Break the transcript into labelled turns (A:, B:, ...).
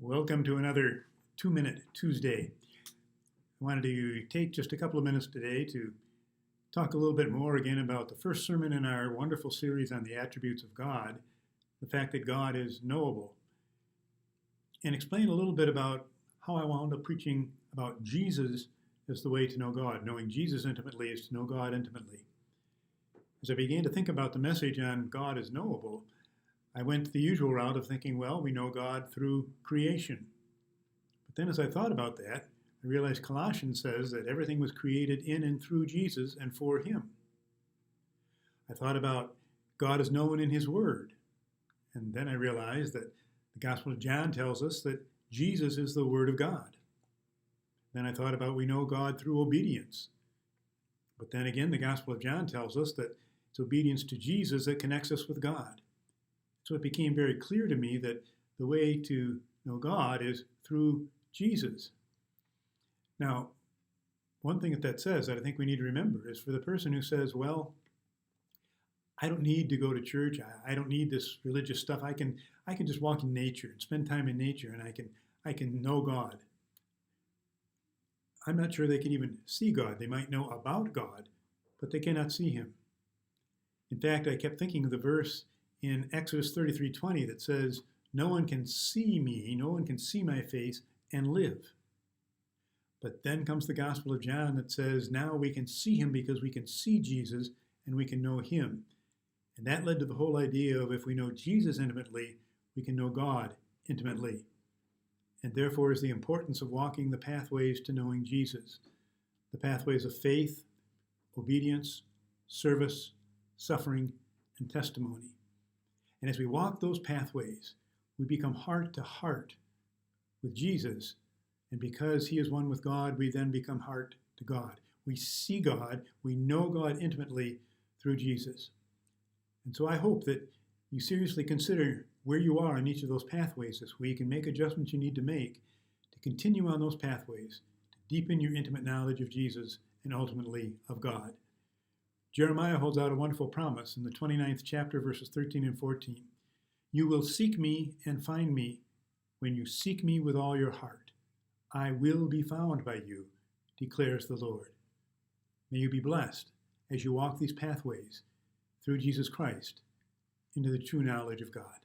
A: Welcome to another 2-Minute Tuesday. I wanted to take just a couple of minutes today to talk a little bit more again about the first sermon in our wonderful series on the attributes of God, the fact that God is knowable, and explain a little bit about how I wound up preaching about Jesus as the way to know God. Knowing Jesus intimately is to know God intimately. As I began to think about the message on God is knowable, I went the usual route of thinking, well, we know God through creation. But then as I thought about that, I realized Colossians says that everything was created in and through Jesus and for him. I thought about God is known in his word. And then I realized that the Gospel of John tells us that Jesus is the Word of God. Then I thought about we know God through obedience. But then again, the Gospel of John tells us that it's obedience to Jesus that connects us with God. So it became very clear to me that the way to know God is through Jesus. Now, one thing that says that I think we need to remember is for the person who says, well, I don't need to go to church. I don't need this religious stuff. I can just walk in nature and spend time in nature, and I can know God. I'm not sure they can even see God. They might know about God, but they cannot see him. In fact, I kept thinking of the verse in Exodus 33:20 that says, no one can see me, no one can see my face and live. But then comes the Gospel of John that says, now we can see him because we can see Jesus and we can know him. And that led to the whole idea of if we know Jesus intimately, we can know God intimately. And therefore is the importance of walking the pathways to knowing Jesus. The pathways of faith, obedience, service, suffering, and testimony. And as we walk those pathways, we become heart to heart with Jesus. And because he is one with God, we then become heart to God. We see God, we know God intimately through Jesus. And so I hope that you seriously consider where you are in each of those pathways this week and make adjustments you need to make to continue on those pathways, to deepen your intimate knowledge of Jesus and ultimately of God. Jeremiah holds out a wonderful promise in the 29th chapter, verses 13 and 14. You will seek me and find me when you seek me with all your heart. I will be found by you, declares the Lord. May you be blessed as you walk these pathways through Jesus Christ into the true knowledge of God.